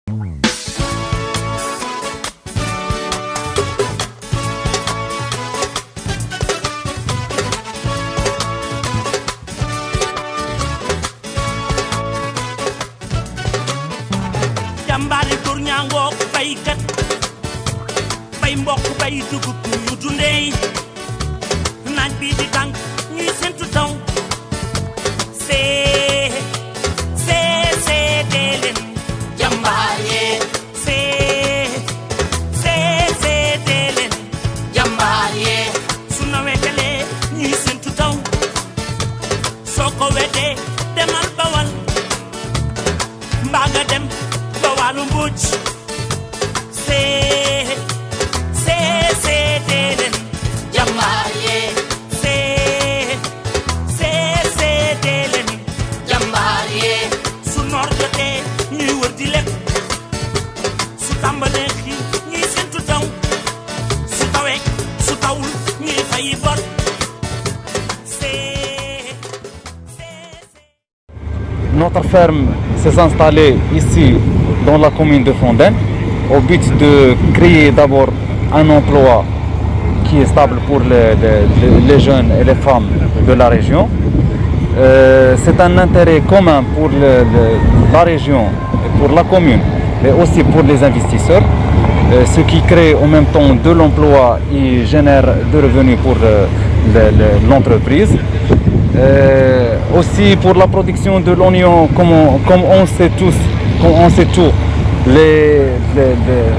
jàmbaari tur ñaangook baykat bay mbokk bay dugub ñu dundee naaj bi di tànk ñuy sentu taw see dee leen jàmbaar yee see dee leen jàmbaar yee su nawetalee ñuy sentu taw soo ko wedee demal bawal mbaa nga dem Bawalu Mbuuj see dee leen jàmbaar yee see dee leen jàmbaar yee su noor jotee ñuy wër di lekk su tàmbalee xiin ñuy sentu taw su tawee su tawul ñuy fay bor Notre ferme s'est installée ici dans la commune de Fontaine au but de créer d'abord un emploi qui est stable pour les jeunes et les femmes de la région. C'est un intérêt commun pour la région et pour la commune, mais aussi pour les investisseurs, ce qui crée en même temps de l'emploi et génère de revenus pour l'entreprise. Aussi pour la production de l'oignon, comme on sait tous,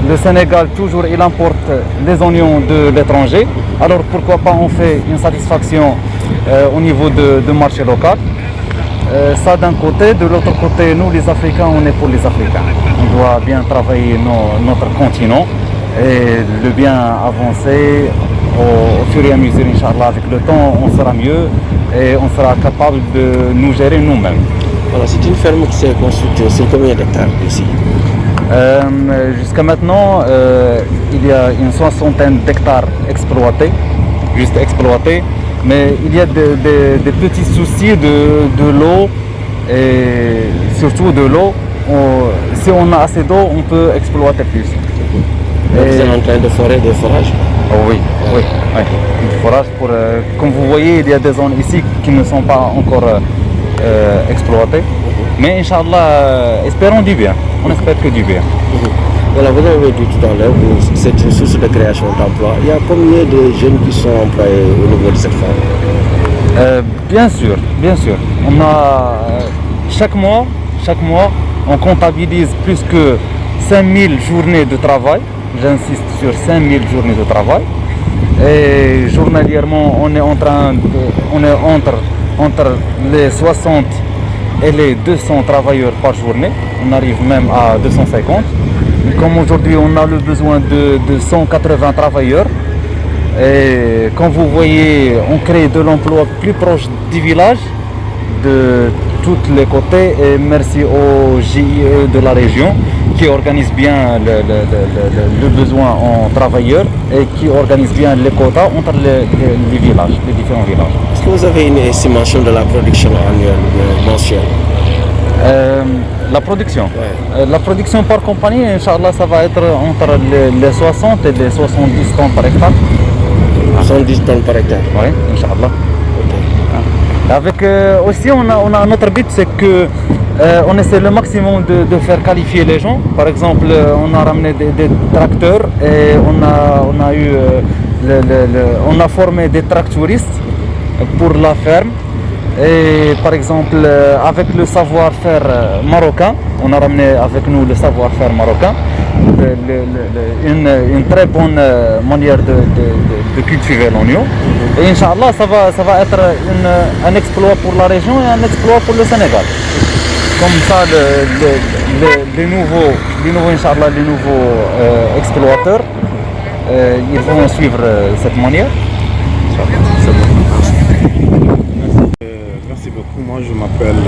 le Sénégal toujours il importe les oignons de l'étranger. Alors pourquoi pas on fait une satisfaction au niveau de marché local. Ça d'un côté, de l'autre côté, nous les Africains, on est pour les Africains. On doit bien travailler notre continent et le bien avancer. Au fur et à mesure, Inch'Allah, avec le temps, on sera mieux et on sera capable de nous gérer nous-mêmes. Voilà, c'est une ferme qui s'est construite sur combien d'hectares ici? Jusqu'à maintenant, il y a une 60aine d'hectares exploités, juste exploités, mais il y a des petits soucis de l'eau et surtout de l'eau. Si on a assez d'eau, on peut exploiter plus. Vous êtes en train de forer des forages? Oh oui. Du forage comme vous voyez, il y a des zones ici qui ne sont pas encore exploitées. Mais Inch'Allah, espérons du bien. On espère que du bien. Voilà, vous avez dit tout à l'heure que c'est une source de création d'emplois. Il y a combien de jeunes qui sont employés au niveau de cette ferme? Bien sûr. On a chaque mois, on comptabilise plus que 5000 journées de travail. J'insiste sur 5000 journées de travail. Et journalièrement, on est entre les 60 et les 200 travailleurs par journée. On arrive même à 250. Comme aujourd'hui, on a le besoin de 180 travailleurs. Et comme vous voyez, on crée de l'emploi plus proche du village, de tous les côtés. Et merci au GIE de la région qui organise bien le besoin en travailleurs et qui organise bien les quotas entre les villages, les différents villages. Est-ce que vous avez une estimation de la production annuelle ou mensuelle? La production? Ouais. La production par compagnie, Inch'Allah, ça va être entre les 60 et les 70 tonnes par hectare. 70 tonnes par hectare? Oui, Inch'Allah. Okay. Avec aussi, on a un autre but, c'est que on essaie le maximum de faire qualifier les gens. Par exemple, on a ramené des tracteurs et on a formé des tracteuristes pour la ferme. Et par exemple, avec le savoir-faire marocain, on a ramené avec nous le savoir-faire marocain, une très bonne manière de cultiver l'oignon. Et Inch'Allah, ça va être un exploit pour la région et un exploit pour le Sénégal. Comme ça, les nouveaux Inch'Allah, les nouveaux exploiteurs, ils vont suivre cette manière. Merci beaucoup. Moi, je m'appelle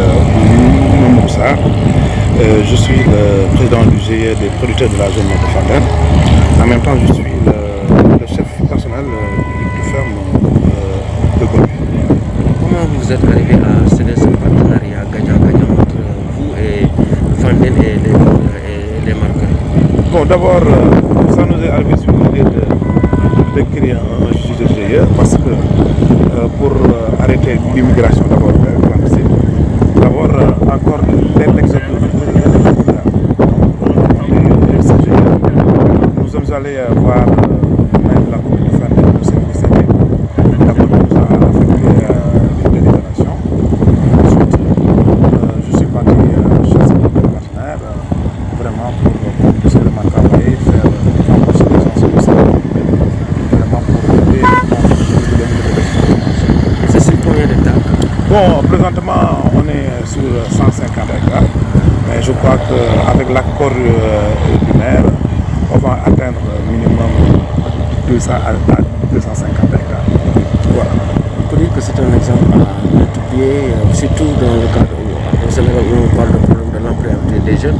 Mohamed Moussa. Je suis le président du GIE des producteurs de la zone de Fontaine. En même temps, je suis le chef personnel du ferme de Gombe. Comment vous êtes arrivé à céder ce partenariat gagnant-gagnant entre vous et Fontaine et les marques? Bon, d'abord, ça nous est arrivé sur l'idée de créer un GIE parce que pour arrêter l'immigration d'abord clandestine, d'abord encore l'exode nous sommes allés voir la communauté familiale au service santé. D'abord, nous a affecté une déclaration. Ensuite, je suis parti chez ce partenaire vraiment pour seulement travailler, faire renforcer les sensibilisations, vraiment pour aider C'est sur combien d'hectares? Bon, présentement, on est sur 150 hectares, mais je crois qu'avec l'accord du maire, on va atteindre minimum 200 à 250 hectares. Voilà. On peut dire que c'est un exemple à multiplier, surtout dans le cadre au Sénégal où on parle de problème de l'employabilité des jeunes.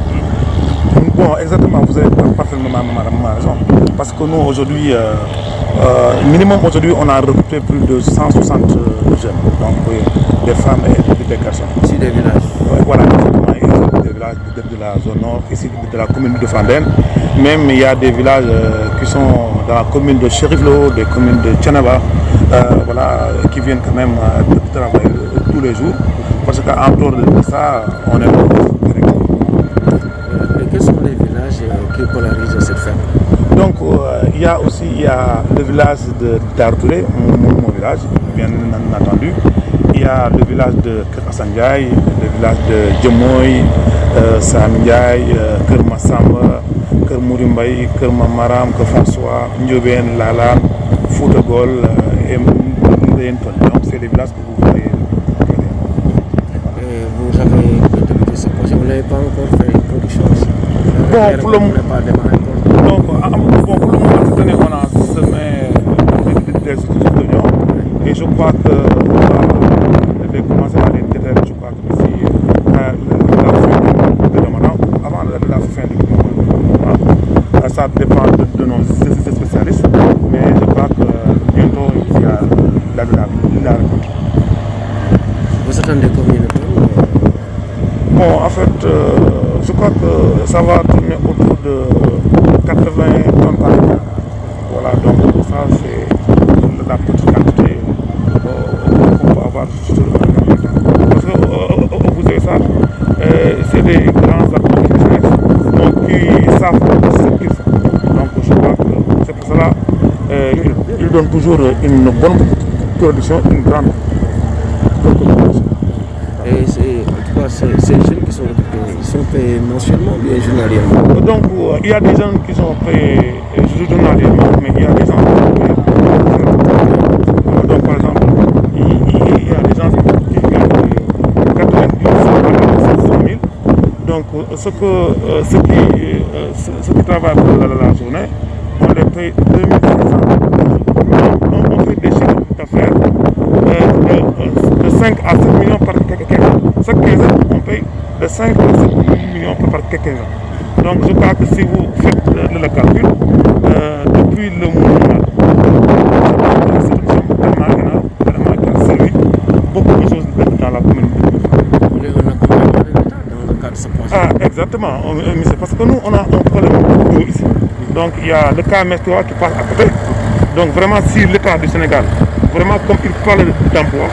Bon, exactement, vous avez parfaitement raison. Parce que nous, aujourd'hui, minimum aujourd'hui, on a recruté plus de 160 jeunes, donc des femmes et des garçons. Sur des villages. Voilà, des villages de la zone nord, ici de la commune de Fandène. Même il y a des villages qui sont dans la commune de Chériflo, des communes de Tchanaba, voilà, qui viennent quand même travailler tous les jours. Parce qu'en dehors de ça, on est quels sont les villages qui polarisent cette ferme? Donc il y a aussi le village d'Artouré, mon village, bien entendu. Il y a le village de Kerassandiaï, le village de Djemoy, Samdiaï, Kermassamba, Kermourimbaï, Kermamaram, Kerfansoa, Ndioben, Lalan, Foutagol et Mouyenton. Donc c'est les villages que vous voyez. Vous avez débuté ce projet, vous n'avez pas encore fait une production ici? Bon, pour le moment, cette année, on a semé des oignons et je crois que on va commencer à les déterrer, je crois que d'ici la fin du Ramadan, avant la fin du Ramadan. Ça dépend de nos spécialistes, mais je crois que bientôt il y a la récolte. Vous attendez combien de temps? Bon, en fait, je crois que ça va tourner autour de 80 tonnes par hectare. Voilà, donc ça c'est la petite quantité qu'on peut avoir sur le marché. Parce que vous savez ça, c'est des grands agriculteurs qui savent ce qu'ils font. Donc je crois que c'est pour cela qu'ils donnent toujours une bonne production, une grande production. Et en tout cas, ces jeunes qui sont recrutés, ils sont payés mensuellement ou bien journalièrement? Donc il y a des gens qui sont payés journalièrement, mais il y a des gens qui sont payés. Donc par exemple, il y a des gens qui gagnent 90 000. Donc ceux qui travaillent pour la journée, on les paye 2500. Donc on fait des chiffres d'affaires de 5 à 7 millions par 15 ans. Chaque 15 ans, on paye de 5 à 7 millions par 15 ans. Donc je crois que si vous faites le calcul, depuis le moment c'est servi beaucoup de choses dans la commune. Vous voulez un accompagnement de l'État dans le cadre de ce projet? Ah, exactement, c'est parce que nous on a un problème d'eau ici. Donc il y a le cas Mestua qui passe à côté. Donc vraiment si l'État du Sénégal, vraiment comme il parle d'emploi,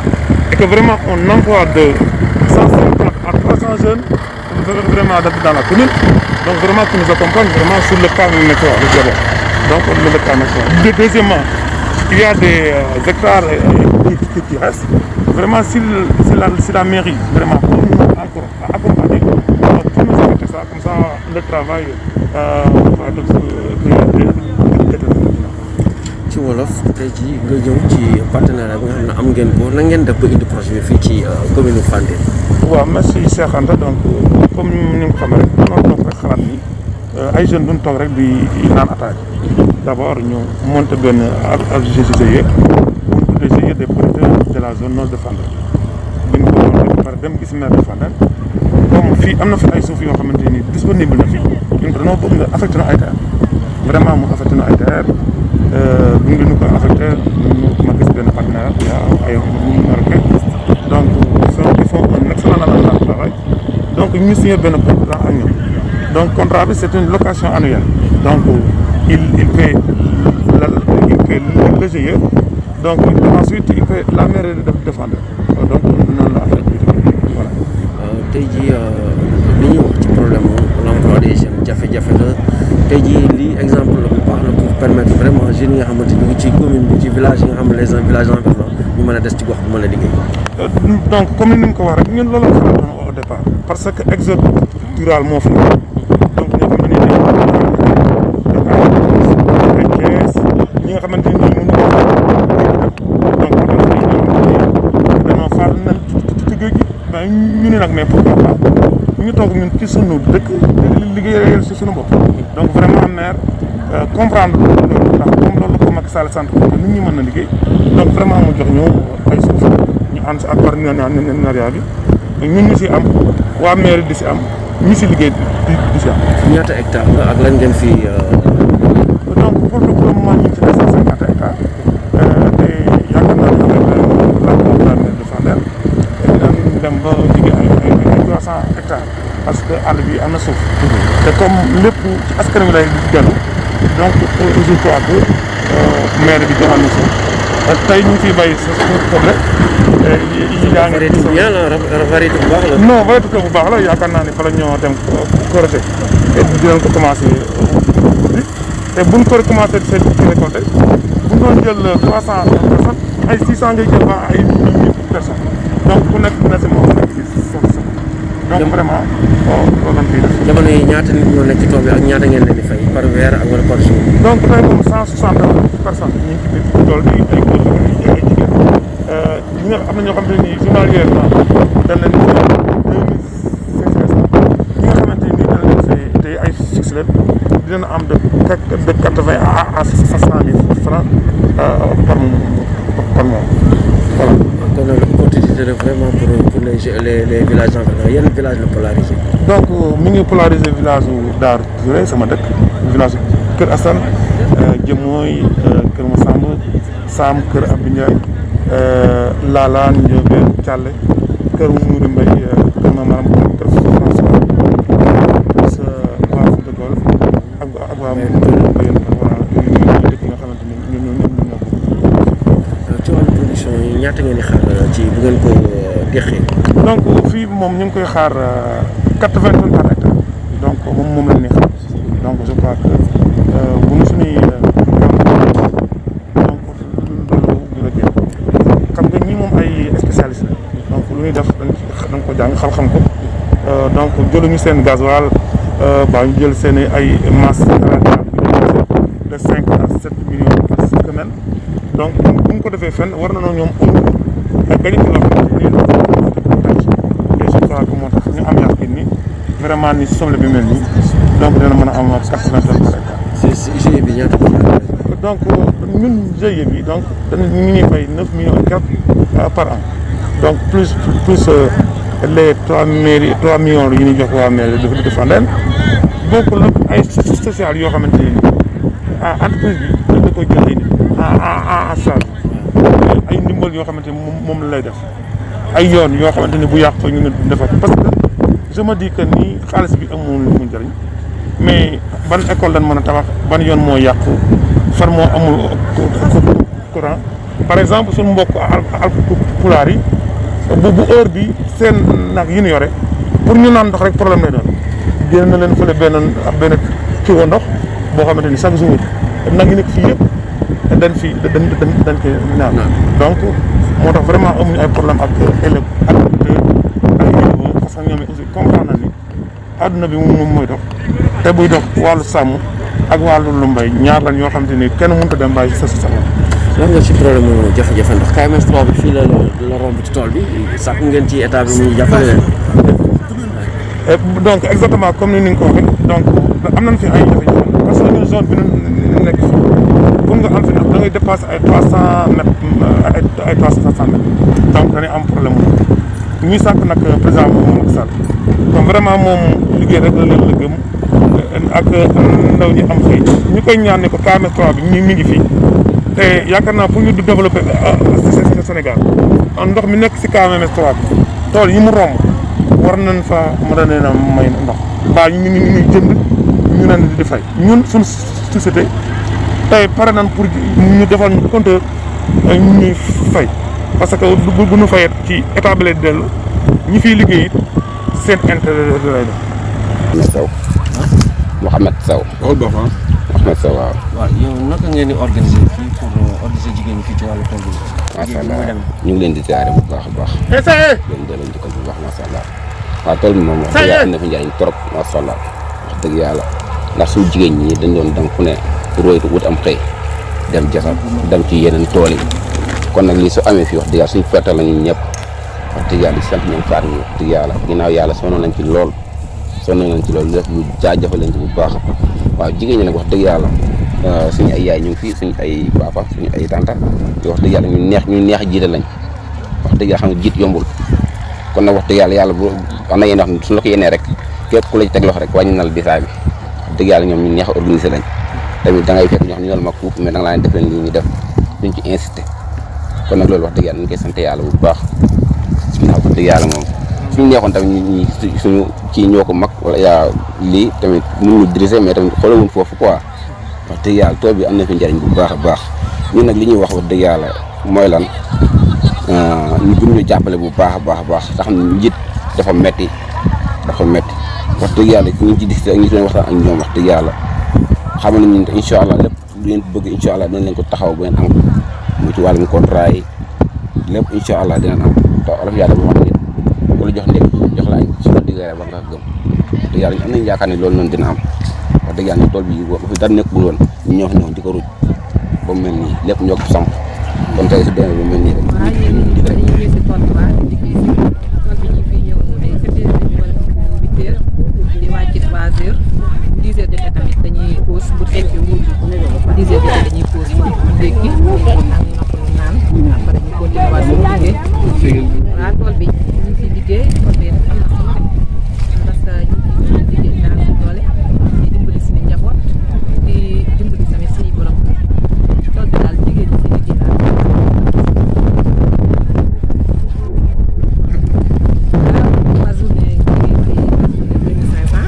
et que vraiment on emploie de 150 à 300 jeunes vraiment dans la commune, donc vraiment qui nous accompagnent vraiment sur le cas Mestua, le diabète. Donc le cas Mestua. Deuxièmement, il y a des hectares qui restent. Vraiment si la mairie vraiment pour nous encore accompagner, pour nous arrêter ça, comme ça le travail va être ci wolof tey jii nga ñëw ci partenariat bi nga xam ne am ngeen ko na ngeen def ba indi projet bi fii ci commune Fandène. waaw merci Cheikh Anta. Donc comme ni nga ko xamee rek noonu toog rek xalaat ni ay jeunes duñ toog rek di naan attaque. D'abord ñu monté benn ak GIE pour GIE des producteurs de la zone nord de Fandène. bi ñu ko monté ba pare dem gis maire de Fandène comme fii am na fi ay suuf yoo xamante ni disponible na fi ñun dañoo bëgg nga affecté na ay terre vraiment mu affecté na ay terre. bu ñu ko affecté ma gis benn partenaire y a ay Marocains donc ils font un excellent travail donc ñu signé benn contrat ak ñoom Donc contrat bi c'est une location annuelle. Donc il paie le GIE. Donc ensuite il paie la mairie de Fandène. Donc noonu la affaire bi voilà. tey jii li ñuy wax ci problème l'emploi des jeunes jafe-jafe la tey jii lii exemple la bu baax la pour permettre vraiment jeunes yi nga xamante ñu ngi ci commune bi ci village yi nga xam ne les villages environnants ñu mën a des ci gox bi mën a liggéey. Donc comme ni nga ko wax rek ñun loolu la xalaatoon au départ parce que exode rural moo fi donc ñoo xam ne nii ay Thiès ñi nga xamante ni mënu ko donc dañoo faal nañ ci géej gi mais ñu ne nag mais pourquoi pas ñu toog ñun ci sunu dëkk liggéeyal si sunu bopp donc vraiment maire comprendre loolu ndax comme loolu ko Macky Sall sant nit ñi mën na liggéey donc vraiment mu jox ñu ay suuf ñu ànd si ak partenariat bi ñun ñu si am waa maire di si am ñu si liggéey di si am. ñaata hectares la ak lan ngeen fi. donc pour le moment ñu ngi ci 250 hectares te yaakaar naa ne avec la maire de Fandène dañu dem ba jege ay 300 hectares parce que àll bi am na suuf. te comme lépp ci askan wi lay dellu donc je crois que maire bi joxal na suuf tey ñu ngi fiy bay sa suuf rek. yaa ngi variété bien la variété bu baax la. non variété bu baax la yaakaar naa ne fa la ñoo dem correcté te dinañ ko commencé te buñ ko commencé seen récolté buñ doon jël 300 personnes ay 600 ngay jël ba ay 1000 personnes donc ku nekk dina si moom nekk donc vraiment loolu lañ fiy def. jamono yi ñaata nit ñoo nekk ci tool bi ak ñaata ngeen leen di fay par weer ak wala par jour. donc tey moom 160 personnes ñu ngi ci biir tool bi ay góor ak ay jigéen ñi nga am na ñoo xam ne nii journalièrement dañ leen di fay 2500 ñi nga xamante ni dañ leen di fay tey ay fixe leen dina am de 80 à 500 000 francs par mois voilà. kon nag l'opportunité la vraiment pour les villages environnants yenn village la polarisé. donc mi ngi polarisé village Daar Touré sama dëkk village Kër Assane Jëmooy Kër Masamba Sam Kër Abdou Ndiaye Lala Ndiobène Thialé Kër Mourou Mbaye Kër Mamaram Kër François waa Fouta Gol ak waa Mbaye voilà ñooñu dëkk nga xamante ni ñun ci wàllu production yi ñaata ngeen di xaar ci bu ngeen ko deqee. donc fii moom ñu ngi koy xaar 80 tonnes par hectare donc moom la ñuy xaar donc je crois que bu ñu suñuy donc loolu dina génn xam nga ñii moom ay spécialiste donc lu ñuy def dañ ko jàng xam-xam ko donc jëluñu seen gasoil ba ñu jël seen ay masse de 5 à 7 millions par semaine donc bu ñu ko defee fenn war na ñoom ay benn kilo et je crois que moo tax ñu am yàqin ni vraiment ni soble bi mel nii donc dina mën a am 80 tonnes par hectare. si GIE bi ñaata donc ñun GIE bi donc ñu ngi fay 9 millions et quelques par an donc plus les 3 millions yi ñuy jox waa mairie de Fandène donc la ay social yoo xamante ne entreprise bi da koy jël en charge ay ndimbal yoo xamante ni moom la lay def ay yoon yoo xamante ni bu yàqu ñu ngi defar parce que je me dis que ni xaalis bi amul lu mu njëriñ mais ban école dañ mën a tabax ban yoon moo yàqu fan moo amul courant par exemple suñu mbokk alpulaar yi bu heure bi seen nag yi ñu yore pour ñu naan ndox rek problème lay doon génn na leen fële benn kiwo ndox boo xamante ni chaque jour nag yi nekk fii yëpp dañ koy naan donc moo tax vraiment amuñu ay problème ak élève agriculteur ak élève parce que ñoom aussi comprendre na ni adduna bi moom mooy dox te buy dox wàllu sàmm ak wàllu lu mbay ñaar lañ yoo xamante ni kenn mënut a dem bàyyi sa sax lan nga ci problème jafe-jafe ndax KMS 3 bi fii la romb ci tool bi sax ngeen ci état bi muy jàppale leen. donc exactement comme ni nga ko waxee donc am nañ fi ay jafe-jafe parce que ñun zone bi ñu nekk fii pour nga am fi da ngay dépassé ay 300 mètres ay 300 mètres donc dañuy am problème mu ñuy sàkk nag président Macky Sall donc vraiment moom liggéey rek la gëm ak ndaw ñi am xëy ñu koy ñaan ne ko KMS 3 bi mi ngi fii te yaakaar naa pour ñu développer Sénégal ndox mi nekk si KMS 3 bi tool yi mu romb war nañ fa mën a may ndox mbaa ñu jënd ñu naan di fay ñun suñu société tey pare nañ pour ñu defal ñu compteur ñuy fay parce que bu ñu fayet ci état bi lay dellu ñi fiy liggéey it seen intérêt lay def. Mouhamed Sow. Mouhamed Sow waaw. waaw yow naka ngeen di organiser fii pour organiser jigéen ñi fii ci wàllu tool bi. macha allah ñu ngi leen di ziare bu baax a baax. leen delloo njëkkal bu baax macha allah. waaw tool bi moom wax dëgg yàlla am na fi njëriñ trop macha allah wax dëgg yàlla ndax suñu jigéen ñi dañ doon dem fu ne roy wut am xëy dem jasam dem ci yeneen tool yi kon nag lii su amee fii wax dëgg yàlla suñu ferte la ñun ñëpp wax dëgg yàlla di sant ñoom Fatou ñu wax dëgg yàlla ginnaaw yàlla sonn nañ ci lool lépp ñu jaajëfal leen ci bu baax waaw jigéen ñi nag wax dëgg yàlla suñu ay yaay ñu ngi fii suñu ay papa suñu ay tanta te wax dëgg yàlla ñu neex jiite lañ wax dëgg yàlla xam nga jiit yombul kon nag wax dëgg yàlla bu am na yéen wax suñu la ko yéenee rek képp ku la ci teg loxo rek wàññi na la bisaay bi wax dëgg yàlla ñoom ñu neex a organisé lañ tamit da ngay fekk ñoo xam ñu ne la mag fuuf mais da nga laa def leen lii ñu def duñ ci incité kon nag loolu wax dëgg yàlla ñu koy sant yàlla bu baax waaw wax dëgg yàlla moom suñu neexoon tamit ñi suñu kii ñoo ko mag wala yaa lii tamit mënuñu diriger mais tamit xoolawuñ foofu quoi wax dëgg yàlla tool bi am na fi njëriñ bu baax a baax ñun nag li ñuy wax dëgg yàlla mooy lan ñu gën ñu jàppale bu baax a baax te xam ne njiit dafa metti wax dëgg yàlla ñu ci dis ak ñu doon waxtaan ak ñoom wax dëgg yàlla xam nañ ñun incha allah lépp lu ngeen bëgg incha allah dinañ leen ko taxaw bu ngeen am mu ci wàllum contrat yi lépp incha allah dinañ am te olof yàlla bu wax nit ku la jox ndek jox la su la diggee ba nga gëm wax dëgg yàlla ñu am nañ yaakaar ne loolu noonu dina am wax dëgg yàlla ñu tool bi fi dara nekkul woon ñu ñoo fi ñëw di ko ruuj ba mu mel nii lépp ñoo ko samp kon tey su demee ba mel nii rek dañuy pause bu fekkee wuutu 10 heures jotee dañuy pause pour ndékki ak naan après ñu continuer waat suñu liggéey. waaw tool bi ñu ngi ciy liggéey tool bi am na solo parce que ñu ngi ciy liggéey daan suñu doole di dimbali suñu njaboot di dimbali tamit suñu borom tool bi daal jigéen ñi ciy liggéey daal. waaw waa journée liggéey bi 2500.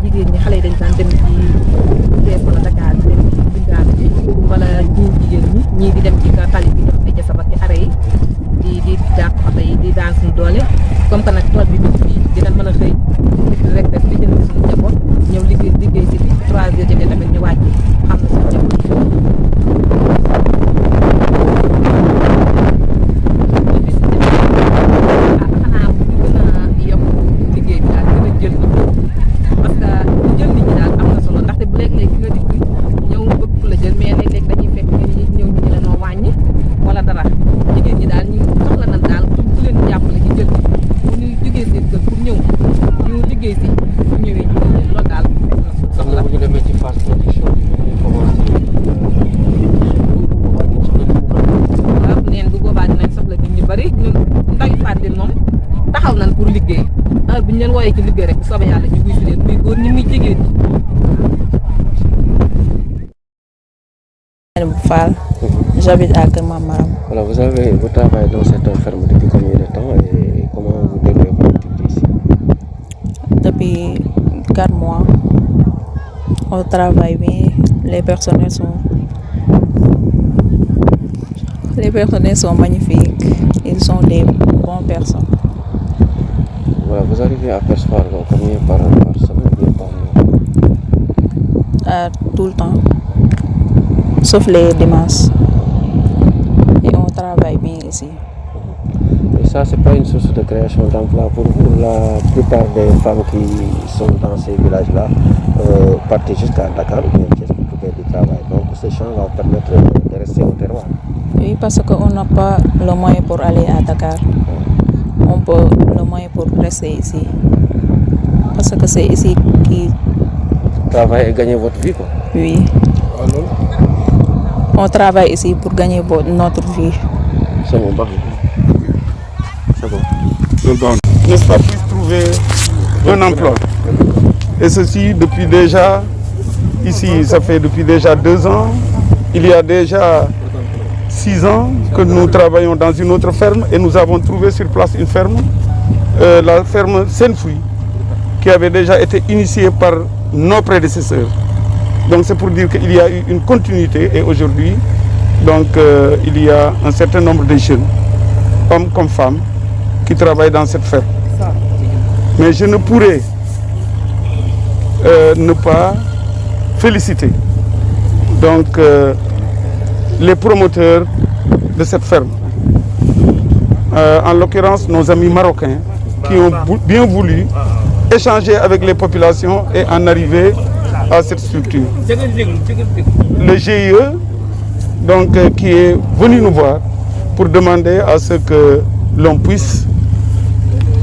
jigéen ñi xale yi dañ daan dem ci Thiès wala Dakar di dem ci bindaane bi wala ñii jigéen ñii di dem ci tali bi def ay jasaba ci arrêt yi di dàq oto yi di daan suñu doole comme que nag tool bi ñu fii dinañ mën a xëy rek def li jënd suñu njaboot ñëw liggéey si fi 3 heures jotee tamit ñu wàcc xam na suñu njaboot xanaa bu ñu gën a yokk liggéey bi daal gën a jël parce que jël nit ñi daal am na solo ndaxte bu léeg-léeg nga dikk ñëw bëgg ku la jël mais léeg-léeg dañuy fekk ñëw ñu ne noo wàññi wala dara jigéen ñi daal ñu soxla nañ daal ku leen jàppale ñu jël bu ñuy jógee seen kër pour ñëw ñu liggéey si bu ñëwee ñu jël loolu daal soxla bu ñu demee ci phase production bi ñu commencé waaw neen bu boobaa dinañ soxla nit ñu bari ñun ndawi Fadel moom taxaw nañ pour liggéey heure bu ñu leen wooyee ci liggéey rek bu soobee yàlla ñu wuy si leen muy góor ñi muy jigéen ñi. Fall, j'habite à Kermamaram. Voilà, vous travaillez dans cette ferme depuis combien de temps et comment vous déroulez votre activité ici? Depuis 4 mois. On travaille bien, les personnels sont magnifiques, ils sont des bonnes personnes. Voilà, vous arrivez à percevoir combien par semaine ou par mois? Tout le temps, sauf les dimanches. Et on travaille bien ici. Et ça, c'est pas une source de création d'emploi pour vous. La plupart des femmes qui sont dans ces villages-là partent jusqu'à Dakar ou bien Thiès pour trouver du travail. Donc, ces champs vont permettre de rester au terroir. Oui, parce qu'on n'a pas le moyen pour aller à Dakar. On peut le moyen pour rester ici. Parce que c'est ici qui... Travailler et gagner votre vie, quoi. Oui. Alors? On travaille ici pour gagner notre vie. C'est bon, bah. C'est bon. N'est-ce pas, puisse trouver un emploi. Et ceci depuis déjà, ici ça fait depuis déjà 2 ans. Il y a déjà 6 ans que nous travaillons dans une autre ferme et nous avons trouvé sur place une ferme, la ferme Senfruit, qui avait déjà été initiée par nos prédécesseurs. Donc c'est pour dire qu'il y a eu une continuité et aujourd'hui, donc il y a un certain nombre de jeunes, hommes comme femmes, qui travaillent dans cette ferme. Mais je ne pourrais ne pas féliciter donc les promoteurs de cette ferme. En l'occurrence nos amis marocains qui ont bien voulu échanger avec les populations et en arriver à cette structure. Le GIE donc, qui est venu nous voir pour demander à ce que l'on puisse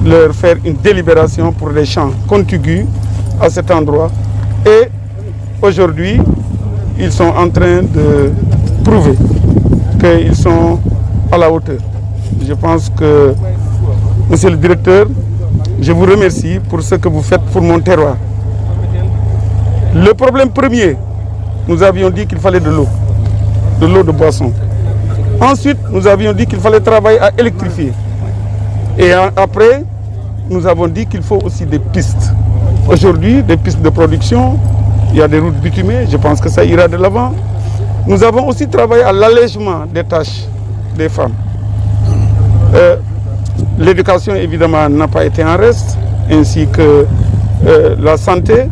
leur faire une délibération pour les champs contigus à cet endroit. Et aujourd'hui, ils sont en train de prouver qu'ils sont à la hauteur. Je pense que, monsieur le directeur, je vous remercie pour ce que vous faites pour mon terroir. Le problème premier, nous avions dit qu'il fallait de l'eau de boisson. Ensuite, nous avions dit qu'il fallait travailler à électrifier. Et après, nous avons dit qu'il faut aussi des pistes. Aujourd'hui, des pistes de production, il y a des routes bitumées, je pense que ça ira de l'avant. Nous avons aussi travaillé à l'allègement des tâches des femmes. L'éducation, évidemment, n'a pas été en reste, ainsi que la santé.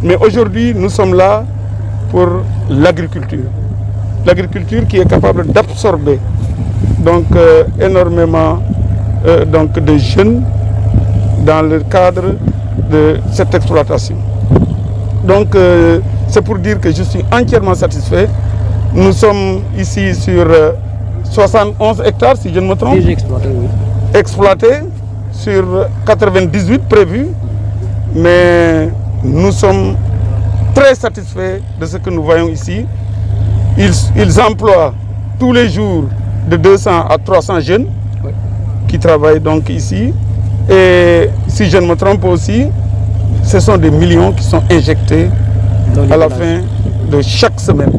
Mais aujourd'hui, nous sommes là pour l'agriculture. L'agriculture qui est capable d'absorber donc, énormément donc, de jeunes dans le cadre de cette exploitation. Donc, c'est pour dire que je suis entièrement satisfait. Nous sommes ici sur 71 hectares, si je ne me trompe. Exploités sur 98 prévus. Mais nous sommes très satisfaits de ce que nous voyons ici. Ils emploient tous les jours de 200 à 300 jeunes qui travaillent donc ici. Et si je ne me trompe aussi, ce sont des millions qui sont injectés à la fin de chaque semaine,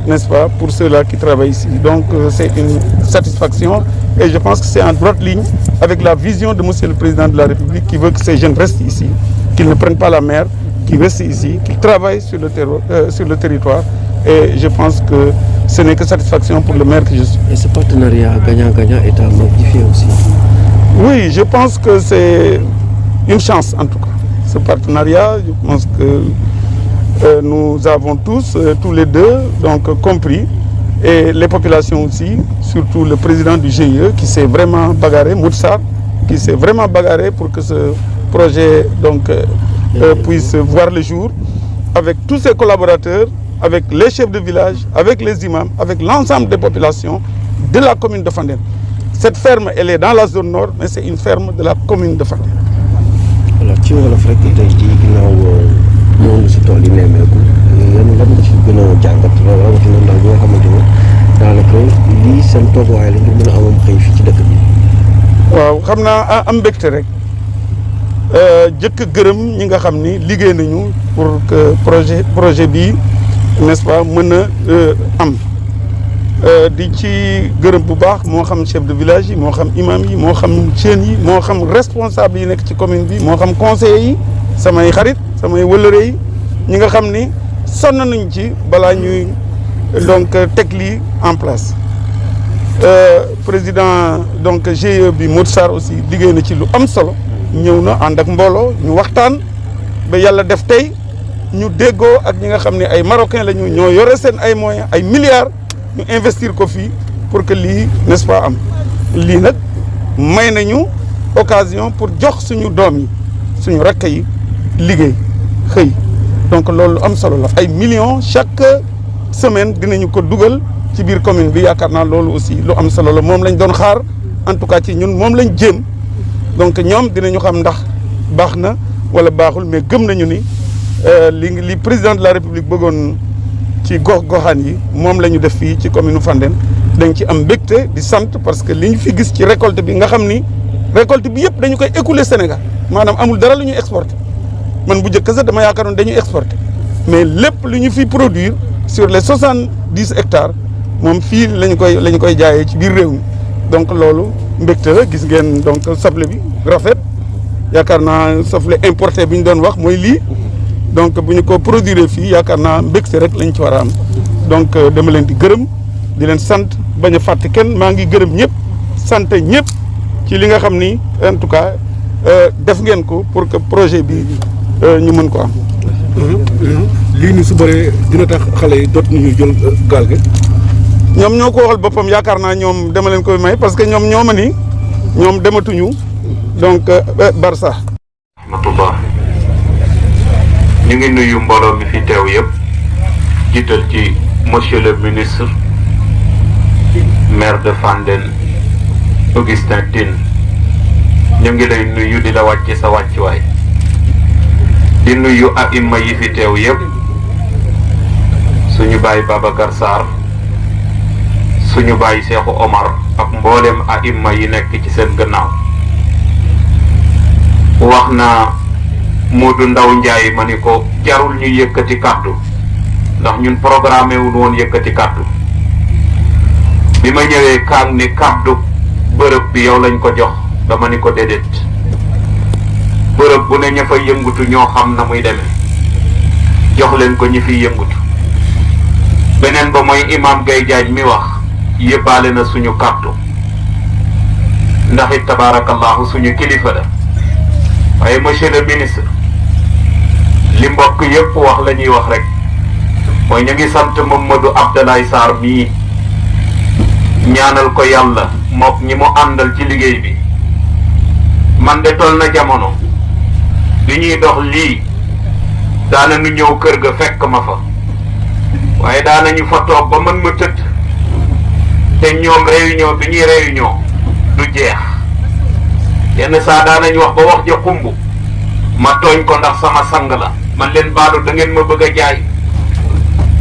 n'est-ce pas, pour ceux-là qui travaillent ici. Donc c'est une satisfaction et je pense que c'est en droite ligne avec la vision de Monsieur le Président de la République qui veut que ces jeunes restent ici, qu'ils ne prennent pas la mer, qu'ils restent ici, qu'ils travaillent sur le territoire. Et je pense que ce n'est que satisfaction pour le maire que je suis. Et ce partenariat gagnant-gagnant est à magnifier aussi. Oui, je pense que c'est une chance en tout cas. Ce partenariat, je pense que nous avons tous les deux, donc, compris. Et les populations aussi, surtout le président du GIE qui s'est vraiment bagarré, Moutsar, qui s'est vraiment bagarré pour que ce projet donc, puisse voir le jour avec tous ses collaborateurs, avec les chefs de village, avec les imams, avec l'ensemble des populations de la commune de Fandène. Cette ferme, elle est dans la zone nord, mais c'est une ferme de la commune de Fandène. Alors, tu vois, le frère qui t'a dit qu'il a un si tool yi nemmeeku yéen lan nga ci gën a jàngat rawatina ndaw ñoo xamante ne daanaka lii seen tooguwaay la ngir mën a amam xëy fii ci dëkk bi. waaw xam naa am mbégte rek jëkk gërëm ñi nga xam ni liggéey nañu pour que projet bii n'est-ce pas mën a am di ci gërëm bu baax moo xam chef de village yi moo xam imam yi moo xam jeunes yi moo xam responsable yi nekk ci commune bi moo xam conseillers yi samay xarit samay wëllëre yi ñi nga xam ni sonn nañ ci balaa ñuy donc teg lii en place président donc GIE bi Modou Sarr aussi liggéey na ci lu am solo ñëw na ànd ak mbooloo ñu waxtaan ba yàlla def tey ñu déggoo ak ñi nga xam ne ay marocains la ñu ñoo yore seen ay moyens ay milliards ñu investir ko fii pour que lii n'est-ce pas am lii nag may nañu occasion pour jox suñu doom yi suñu rakk yi liggéey xëy donc loolu am solo la ay millions chaque semaine dinañu ko dugal ci biir commune bi yaakaar naa loolu aussi lu am solo la moom lañ doon xaar en tout cas ci ñun moom lañ jéem donc ñoom dinañu xam ndax baax na wala baaxul mais gëm nañu ni li président de la république bëggoon ci gox-goxaan yi moom la ñu def fii ci commune Fandène dañ ci am mbégte di sant parce que li ñu fi gis ci récolte bi nga xam ni récolte bi yëpp dañu koy écouler Sénégal maanaam amul dara lu ñuy exporter man bu njëkk sax dama yaakaaroon dañuy exporter mais lépp lu ñu fi produire sur les 70 hectares moom fii lañ koy jaayee ci biir réew mi donc loolu mbégte la gis ngeen donc soble bi rafet yaakaar naa soble importé bi ñu doon wax mooy lii donc bu ñu ko produire fii yaakaar naa mbégte rek lañ ci war a am donc dama leen di gërëm di leen sant bañ a fàtte kenn maa ngi gërëm ñëpp sant ñëpp ci li nga xam ni en tout cas def ngeen ko pour que projet bi ñu mën ko am. lii ni su bëree dina tax xale yi doot nañu jël gaal gi. ñoom ñoo ko waxal boppam yaakaar naa ñoom dama leen koy may parce que ñoom ñoo ma ni ñoom dematuñu donc Barça. rahmatullah ñu ngi nuyu mbooloo mi fi teew yëpp jiital ci monsieur le ministre maire de Fandène Augustin Tine ñu ngi lay nuyu di la wàcce sa wàccuwaay di nuyu aima yi fi teew yëpp suñu baay Babacar Sarr suñu baay Cheikhou Omar ak mboolem aima yi nekk ci seen gannaaw wax na Modou Ndaw Ndiaye ma ni ko jarul ñu yëkkati kàddu ndax ñun programmé wuñ woon yëkkati kàddu bi ma ñëwee kaang ni kàddu bërëb bi yow lañ ko jox dama ni ko déedéet bërëb bu ne ña fay yëngutu ñoo xam na muy demee jox leen ko ñi fiy yëngutu beneen ba mooy imam Gaye Diagne mi wax yëbbaale na suñu kàddu ndax it tabaarakallahu suñu kilifa la waaye monsieur le ministre li mbokk yëpp wax la ñuy wax rek mooy ñu ngi sant Mamadou Abdoulaye Sarr mii ñaanal ko yàlla mook ñi mu àndal ci liggéey bi man de toll na jamono bi ñuy dox lii daana nu ñëw kër ga fekk ma fa waaye daanañu fa toog ba mën ma tëdd te ñoom réunion bi ñuy réunion du jeex yenn saa daanañ wax ba wax ja xumb ma tooñ ko ndax sama sang la man leen baalu da ngeen ma bëgg a jaay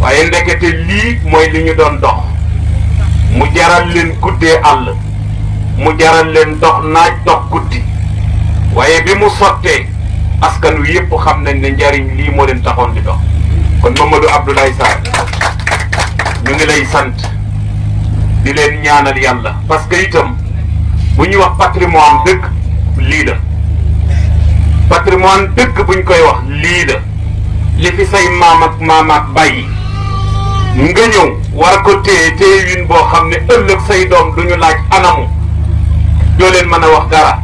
waaye ndekete lii mooy li ñu doon dox mu jaral leen guddee àll mu jaral leen dox naaj dox guddi waaye bi mu sottee askan wi yëpp xam nañ ne njariñ lii moo leen taxoon di dox kon Mamadou Abdoulaye Sarr ñu ngi lay sant di leen ñaanal yàlla parce que itam bu ñuy wax patrimoine dëgg lii la patrimoine dëgg buñ koy wax lii la li fi say maam ak bàyyi nga ñëw war ko téye win boo xam ne ëllëg say doom duñu laaj anamu doo leen mën a wax dara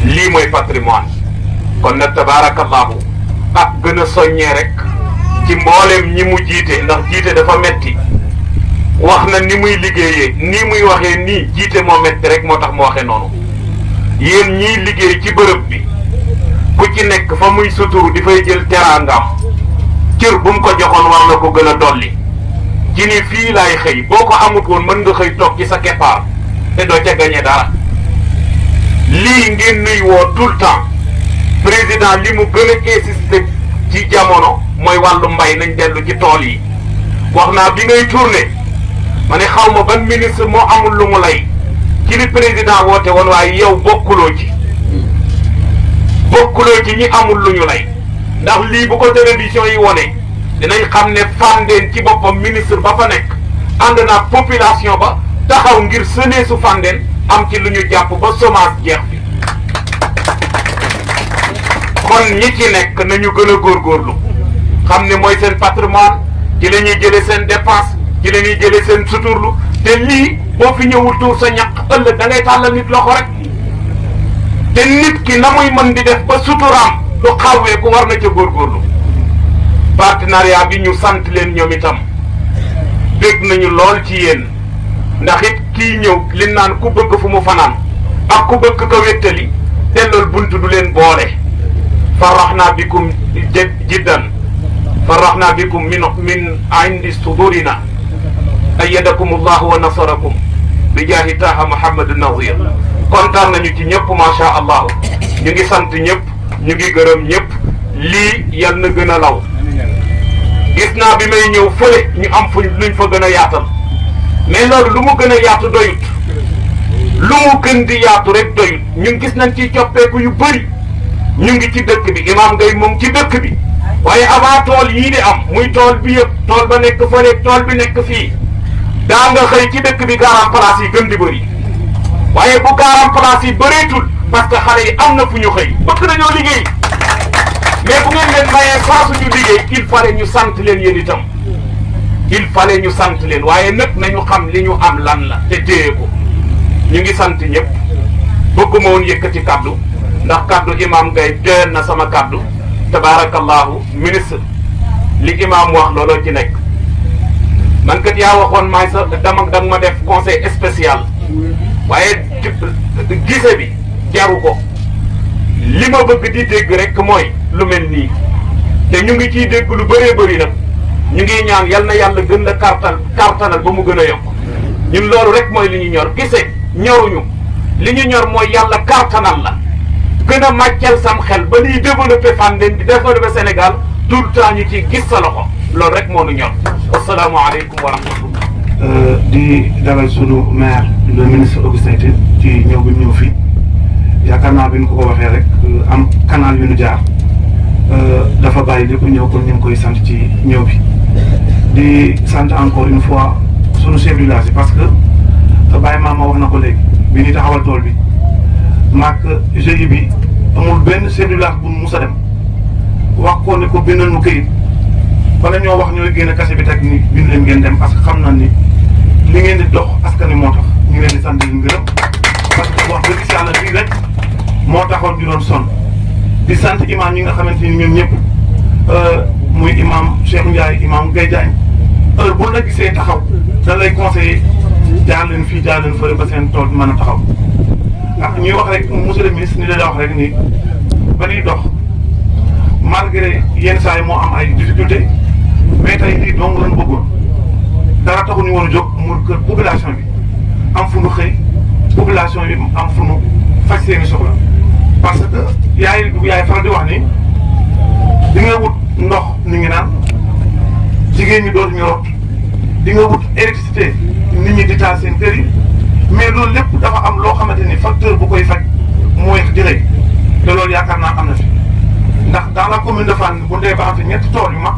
lii mooy patrimoine kon nag tabaarakallahu gën a soññee rek ci mbooleem ñi mu jiite ndax jiite dafa metti wax na ni muy liggéeyee nii muy waxee nii jiite moo metti rek moo tax mu waxee noonu yéen ñiy liggéey ci bërëb bi ku ci nekk fa muy suturu di fay jël teraangam cër bu mu ko joxoon war na ko gën a dolli ci ni fii laay xëy boo ko amut woon mën nga xëy toog ci sa keppaar te doo ca gañe dara lii ngeen nuy woo tout le temps président li mu gën a insister ci jamono mooy wàllu mbay nañ dellu ci tool yi wax naa bi ngay tourné ma ne xaw ma ban ministre moo amul lu mu lay ci li président woote woon waaye yow bokkuloo ci ñi amul lu ñu lay ndax lii bu ko télévision yi wone dinañ xam ne Fandène ci boppam ministre ba fa nekk ànd naa population ba taxaw ngir sënee su Fandène am ci lu ñu jàpp ba chômage jeex bi kon ñi ci nekk nañu gën a góorgóorlu xam ne mooy seen patrimoine ci la ñuy jëlee seen dépense ci la ñuy jëlee seen suturlu te lii boo fi ñëwul tuur sa ñaq ëllëg da ngay tàllal nit loxo rek te nit ki na muy mën di def ba suturaam du xawwee ku war na ca góorgóorlu partenariat bi ñu sant leen ñoom itam dégg nañu lool ci yéen ndax it kii ñëw li naan ku bëgg fu mu fanaan ak ku bëgg ko wéttali dellool bunt du leen boole faraxna bikum jiddan faraxna bikum min indi sudurina ayyadakum allahu wa nasarakum bi jaahi taaha Muhammad Nazir kontaan nañu ci ñëpp macha allah ñu ngi sant ñëpp ñu ngi gërëm ñëpp lii yal na gën a law gis naa bi may ñëw fële ñu am fu luñ fa gën a yaatal mais loolu lu mu gën a yaatu doyut lu mu gën di yaatu rek doyut ñun gis nañ ci coppeeku yu bëri ñu ngi ci dëkk bi Imam Gueye mu ngi ci dëkk bi waaye avant tool yii di am muy tool bi yëpp tool ba nekk fële tool bi nekk fii daa nga xëy ci dëkk bi garam place yi gën di bëri waaye bu garam place yi bëreetul parce que xale yi am na fu ñu xëy bëgg nañoo liggéey mais bu ngeen leen mayee saa suñu liggéey il fallait ñu sant leen yéen itam il fallait ñu sant leen waaye nag nañu xam li ñu am lan la te téye ko ñu ngi sant ñëpp bëgguma woon yëkkati kaddu ndax kaddu Imam Gueye doyoon na sama kaddu tabaarakallahu ministre li imam wax looloo ci nekk man kat yaa waxoon maay sa danga ma def conseil spécial waaye gise bi jaru ko li ma bëgg di dégg rek mooy lu mel nii te ñu ngi ciy dégg lu bëree bëri nag ñu ngi ñaan yal na yàlla gën la kartanal ba mu gën a yokk ñun loolu rek mooy li ñu ñor gise ñoruñu li ñu ñor mooy yàlla kartanal la gën a màccal sam xel ba liy développé Fandène di développé Sénégal tout le temps ñu ci gis sa loxo loolu rek moo nu ñor asalaamaaleykum wa rahmatullah. di dalal sunu maire le ministre Augustin Tine ci ñëw bi ñëw fii yaakaar naa bi ñu ko waxee rek am canal yu ñu jaar dafa bàyyi lépp ñëw kon ñu ngi koy sant ci ñëw bi di sant encore une fois sunu chef du village parce que Baye Mama wax na ko léegi bi ñuy taxawal tool bi maak GIE bi amul benn chef du village bu mus a dem wax ko ne ko bindal nu këyit bala ñoo wax ñooy génn kase bi teg ni bind leen ngeen dem parce que xam naa ni li ngeen di dox askan wi moo tax ñu ngi leen di sant di leen gërëm parce que wax dëgg si yàlla fii rek moo taxoon ñu doon sonn di sant imam yi nga xamante ni ñoom ñëpp muy imam Cheikh Ndiaye imam Gueye Diagne heure bu la gisee taxaw da lay conseiller jaar leen fii jaar leen fële ba seen tool mën a taxaw ak ñuy wax rek monsieur le ministre ni la wax rek ni ba ñuy dox malgré yenn saa yi moo am ay difficulté mais tey lii dong lañ bëggoon dara taxu ñu woon a jóg mu kër population bi am fu nu xëy population bi am fu nu faj seeni soxla parce que yaay faral di wax ni di nga wut ndox ni ngi naan jigéen ñi dootuñu rot di nga wut électricité nit ñi di taal seen kër yi mais loolu lépp dafa am loo xamante ni facteur bu koy faj mooy di rëy te loolu yaakaar naa am na fi ndax dans la commune de Fandène bu ndee ba am fi ñetti tool yu mag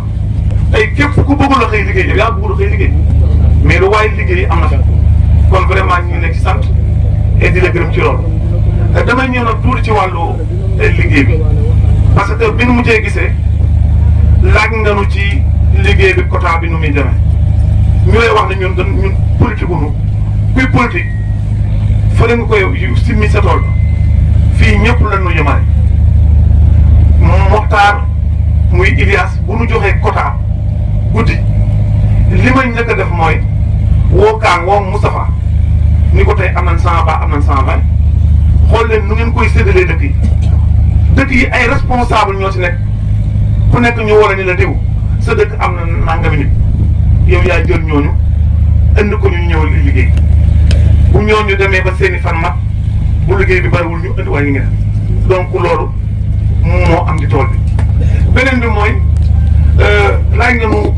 tey képp ku bëggul a xëy liggéey yow yaa bëggul a xëy liggéey mais lu waaye liggéey am na fi kon vraiment ñu ngi leen ci sant et di la gërëm ci loolu damay ñëw nag tuuti ci wàllu liggéey bi parce que bi nu mujjee gisee laaj nga nu ci liggéey bi quota bi nu muy demee ñu lay wax ne ñun politique wu ñu kuy politique fële nga koy simmi sa tool fii ñëpp lan nu yemale Moxtaar muy Ilias bu nu joxee quota guddi li may njëkk a def mooy woo Kaan woo Moustapha ni ko tey am nañ 100 ba am nañ 120 xool leen nu ngeen koy séddalee dëkk yi ay responsable ñoo ci nekk ku nekk ñu war a ni la diw sa dëkk am na nangami nit yow yaa jël ñooñu indi ko ñu ñëw liggéey bu ñooñu demee ba seeni fan mat bu liggéey bi bariwul ñu indi waaye ñu ngi def donc loolu moo am di tool bi beneen bi mooy laaj nga nu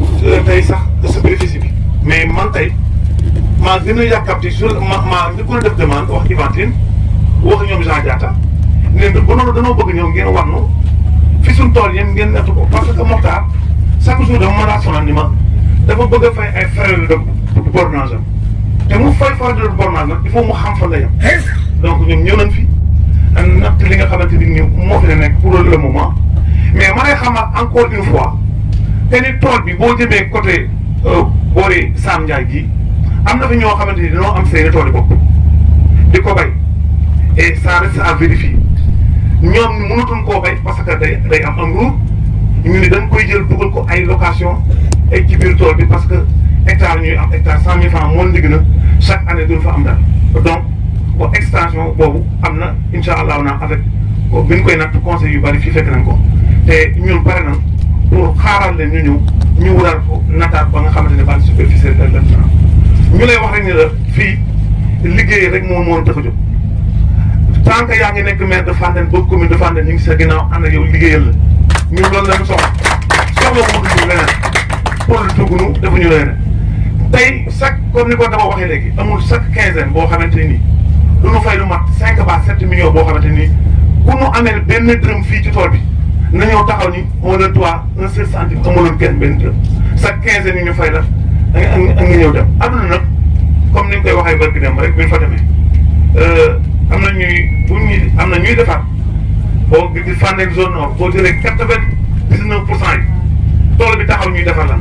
tey sax superficie bi mais man tey maa gën a yàkkamti maa ñu ko def demande wax Ivantine wax ñoom Jean Diatta ne ba noonu danoo bëgg ñëw ngeen war nu fi suñ tool yéen ngeen nattu ko parce que Mokhtar chaque jour dama mën a sonal ni ma dafa bëgg a fay ay frais de bornage am te mu fay frais de bornage nag il faut mu xam fan la yem donc ñoom ñëw nañ fi natt li nga xamante ni moo fi nekk pour le moment mais ma lay xamal encore une fois te ni tool bi boo jëmee côté boori Sam Ndiaye gii am na fi ñoo xamante ni dañoo am seeni tool yi bopp di ko bay et ça reste à vérifier ñoom mënatuñ koo bay parce que day am ruur ñu ni dañ koy jël dugal ko ay location ay ci biir tool bi parce que hectare ñuy am hectare 100 000 francs moo ndigg na chaque année duñ fa am dara donc bo extension boobu am na incha allah naa avec bi ñu koy natt conseil yu bari fii fekk nañ ko te ñun pare nañ pour xaaral leen ñu ñëw ñu wural ko nataat ba nga xamante ne base superficielle la ñu lay wax rek ni la fii liggéey rek moo tax a jóg tant que yaa ngi nekk maire de Fandène ba commune de Fandène ñu ngi sa ginnaaw ànd ak yow liggéeyal la ñun loolu la ñu soxla ko dugg leneen pour dugg nu defuñu leneen tey chaque comme ni ko dama waxee léegi amul chaque quinzaine boo xamante ni du ñu fay lu mat 5 ba 7 millions boo xamante ni ku nu amee benn dërëm fii ci tool bi na ñëw taxaw ni on le doit un seul centime amuloon kenn benn dërëm chaque 15 ans ñu fay la nga ñëw dem àdduna nag comme ni ñu koy waxee barki dem rek bu ñu fa demee am na ñuy defaat boo di Fandène zone nord boo jëlee 99% yi tool bi taxaw ñuy defar lan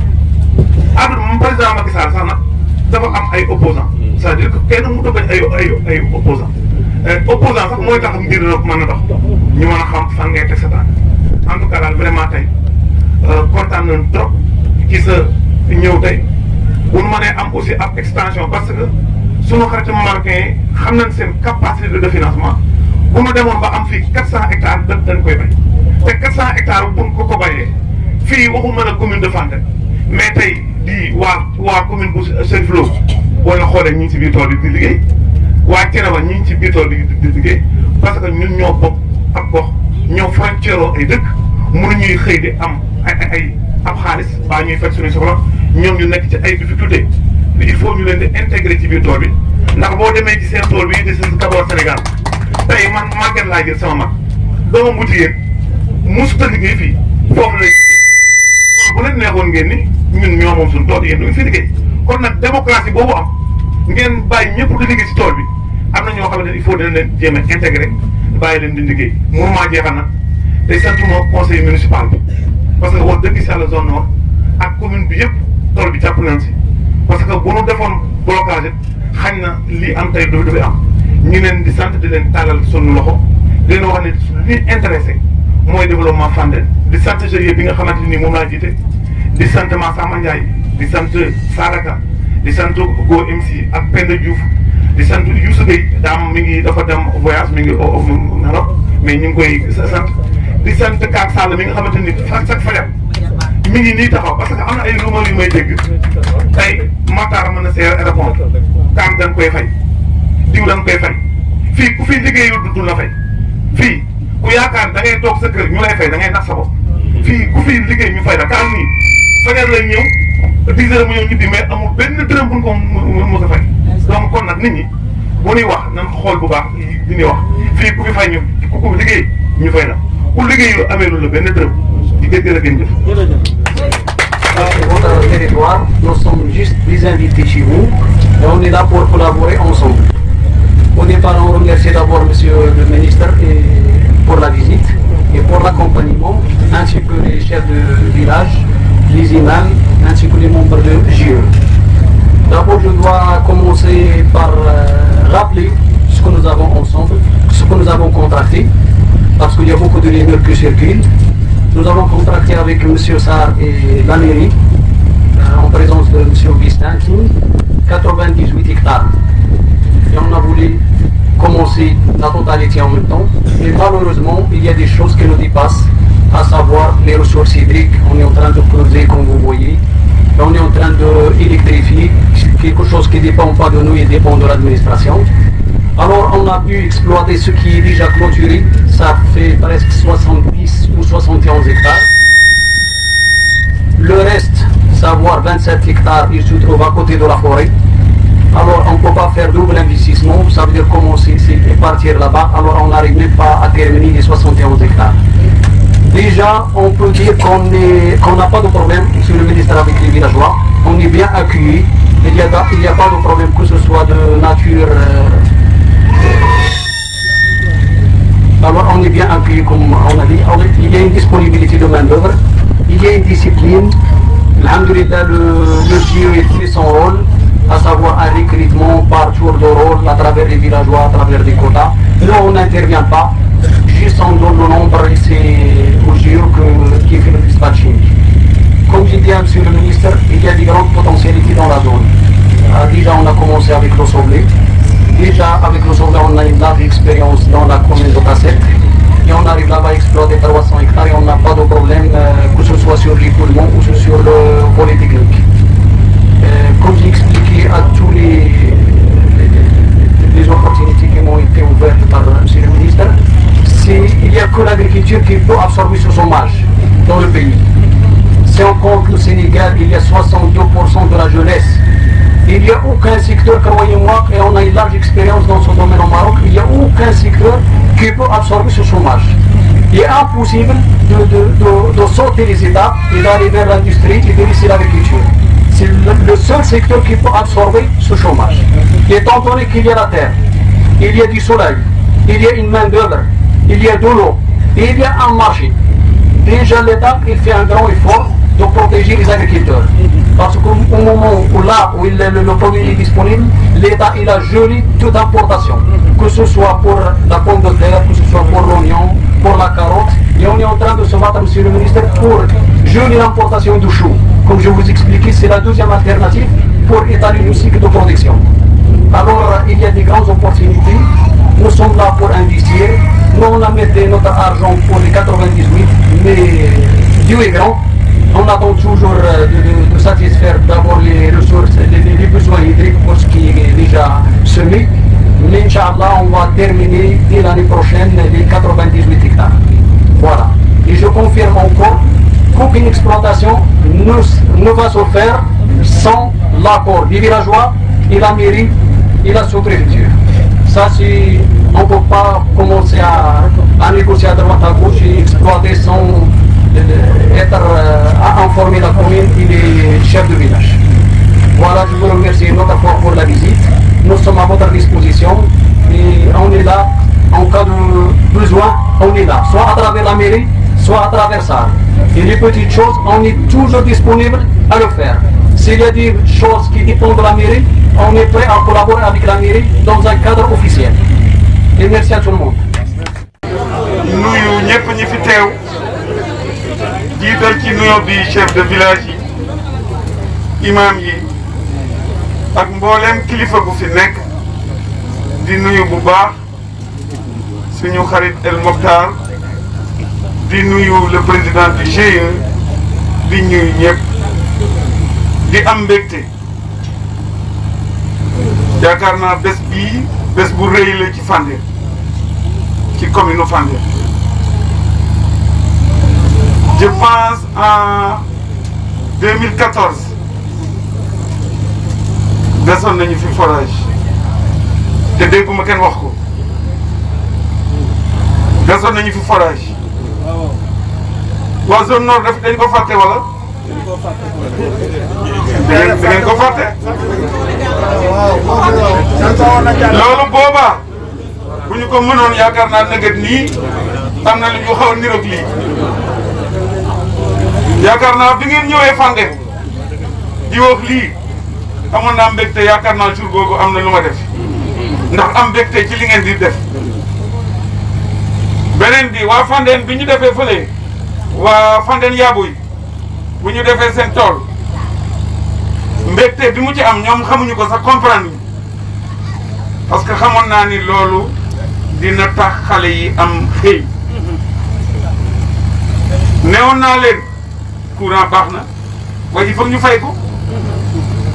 àdduna moom président Macky Sall sax nag dafa am ay opposants c'est-à-dire que kenn mu doon bañ ay opposants opposant sax mooy tax mbir nag mën a dox ñu mën a xam fan ngay teg sa tànk en tout cas daal vraiment tey kontaan nañu trop ci sa ñëw tey bu nu mënee am aussi ab extension parce que sunu xaritu marocain yi xam nañ seen capacité de financement bu nu demoon ba am fii 400 hectares dañ koy bay te 400 hectares bu nu ko bayee fii waxuma la commune de Fandène mais tey di waa commune bu Cherif Lo boo leen xoolee ñu ngi ci biir tool bi di liggéey waa Thiénaba ñu ngi ci biir tool bi di liggéey parce que ñun ñoo bokk ak gox ñoo frontière ay dëkk mënuñuy xëy di am ay am xaalis baa ñuy fekk suñuy soxla ñoom ñu nekk ci ay difficulté il faut ñu leen di intégrer ci biir tool bi ndax boo demee ci seen tool bi di seen Kaboor Sénégal tey man Maguette laa jël sama mag doomam bu jigéen mosut a liggéey fii foofu la bu leen neexoon ngeen ni ñun ñoo moom suñu tool yéen du ngi fi liggéey kon nag démocratie boobu am ngeen bàyyi ñëpp di liggéey ci tool bi am na ñoo xamante ne il faut dina leen jéem a intégré bàyyi leen di liggéey mënumaa jeexal nag te santuma conseil municipal bi parce que wax dëgg si àlla zone nord ak commune bi yëpp tool bi jàpp nañ si parce que bu nu defoon blocage xañ na lii am tey du am ñu leen di sant di leen tàllal sunu loxo di leen wax ne li intéressé mooy développement Fandène di sant GIE bi nga xamante ni moom laa jiite di sant Massamba Ndiaye di sant Sadaka di sant Go MC ak Penda Diouf di sant Youssou Gueye daam mi ngi dafa dem voyage mi ngi Maroc mais ñu ngi koy sant di sant Kaak Sall mi nga xamante ni chaque fajar mi ngi nii taxaw parce que am na ay rumeur yu may dégg tey Matar mën na see répondre Kaak dañ koy fay diw dañ koy fay fii ku fi liggéeyul du la fay fii ku yaakaar da ngay toog sa kër ñu lay fay da ngay nax sa bopp fii ku fi liggéey ñu fay la Kaak nii fajar lay ñëw 10 heures mu ñëw ñibbi mais amul benn dërëm bu ñu ko mos a fay donc kon nag nit ñi bu ñuy wax nañ xool bu baax li ñuy wax fii ku fi fay ñu ku liggéey ñu fay la ku liggéey amee lu la benn dërëm di gën a gën jëf. Votre territoire, nous sommes juste des invités chez vous et on est là pour collaborer ensemble. Au départ, on remercie d'abord Monsieur le ministre pour la visite et pour l'accompagnement, ainsi que les chefs de village, les imams, ainsi que les membres de GIE. D'abord, je dois commencer par rappeler ce que nous avons ensemble, ce que nous avons contracté, parce qu'il y a beaucoup de rumeurs qui circulent. Nous avons contracté avec M. Sarr et la mairie, en présence de M. Augustin, 98 hectares. Et on a voulu commencer la totalité en même temps. Et malheureusement, il y a des choses qui nous dépassent, à savoir les ressources hydriques. On est en train de creuser, comme vous voyez. Et on est en train d'électrifier quelque chose qui ne dépend pas de nous, il dépend de l'administration. Alors on a pu exploiter ce qui est déjà clôturé, ça fait presque 70 ou 71 hectares. Le reste, savoir 27 hectares, il se trouve à côté de la forêt. Alors on ne peut pas faire double investissement, ça veut dire commencer ici et partir là-bas, alors on n'arrive même pas à terminer les 71 hectares. Déjà, on peut dire qu'on n'a pas de problème sur le ministère avec les villageois, on est bien accueillis, il n'y a pas de problème que ce soit de nature... Alors on est bien accueilli comme on a dit, il y a une disponibilité de main d'œuvre, il y a une discipline, alhamdoulilah le GIE fait son rôle, à savoir un recrutement par tour de rôle à travers les villageois, à travers des quotas. Nous on n'intervient pas, juste on donne le nombre et c'est au GIE qui fait le dispatching. Comme j'ai dit à M. le ministre, il y a des grandes potentialités dans la zone. Déjà on a commencé avec le Soblé. Déjà, avec le Soblé, on a une large expérience dans la commune de Tassette et on arrive là-bas à exploiter 300 hectares et on n'a pas de problème, que ce soit sur l'écoulement ou sur le volet technique. Comme j'ai expliqué à tous les opportunités qui m'ont été ouvertes par M. le ministre, il n'y a que l'agriculture qui peut absorber ce chômage dans le pays. Si on compte le Sénégal, il y a 62% de la jeunesse. Il n'y a aucun secteur, croyez-moi, et on a une large expérience dans ce domaine au Maroc, il n'y a aucun secteur qui peut absorber ce chômage. Il est impossible de sauter les étapes et d'aller vers l'industrie et de laisser l'agriculture. C'est le seul secteur qui peut absorber ce chômage. Et étant donné qu'il y a la terre, il y a du soleil, il y a une main d'œuvre, il y a de l'eau, et il y a un marché. Déjà l'État il fait un grand effort de protéger les agriculteurs. Parce qu'au moment où le produit est disponible, l'État il a gelé toute importation. Que ce soit pour la pomme de terre, que ce soit pour l'oignon, pour la carotte. Et on est en train de se battre, monsieur le ministre, pour geler l'importation du chou. Comme je vous expliquais, c'est la deuxième alternative pour étaler le cycle de production. Alors il y a des grandes opportunités. Nous sommes là pour investir. Nous on a mis notre argent pour les 98, mais Dieu est grand. On attend toujours de satisfaire d'abord les ressources, les besoins hydriques pour ce qui est déjà semé. Mais Inch'Allah, on va terminer dès l'année prochaine les 98 hectares. Voilà. Et je confirme encore qu'aucune exploitation ne va se faire sans l'accord des villageois et la mairie et la sous-préfecture. Ça, on ne peut pas commencer à négocier à droite à gauche et exploiter sans à informer la commune et les chefs de village. Voilà, je vous remercie une autre fois pour la visite. Nous sommes à votre disposition et on est là, en cas de besoin, on est là, soit à travers la mairie, soit à travers ça. Et les petites choses, on est toujours disponible à le faire. S'il y a des choses qui dépendent de la mairie, on est prêt à collaborer avec la mairie dans un cadre officiel. Et merci à tout le monde. nuyu ñëpp ñi fi teew jiital ci nuyoo bi chef de village yi imam yi ak mboolem kilifa bu fi nekk di nuyu bu baax suñu xarit El Mokhtar di nuyu le président du GIE di nuyu ñëpp di am mbégte yaakaar naa bés bii bés bu rëy la ci Fandène ci commune Fandène. Je pense en 2014 desoon nañu fi forage te dégguma kenn wax ko desoon nañu fi forage waa zone nord dañ ko fàtte wala da ngeen ko fàtte loolu boobaa bu ñu ko mënoon yaakaar naa nëgët nii am na lu ñu xaw a niroog lii yaakaar naa bi ngeen ñëwee Fandène di wax lii amoon naa mbégte yaakaar naa jour boobu am na lu ma def ndax am mbégte ci li ngeen di def beneen bi waa Fandène bi ñu defee fële waa Fandène yaabu yi bu ñu defee seen tool mbégte bi mu ci am ñoom xamuñu ko sax comprendre ñu parce que xamoon naa ni loolu dina tax xale yi am xëy newoon naa leen courant baax na waaye il faut ñu fay ko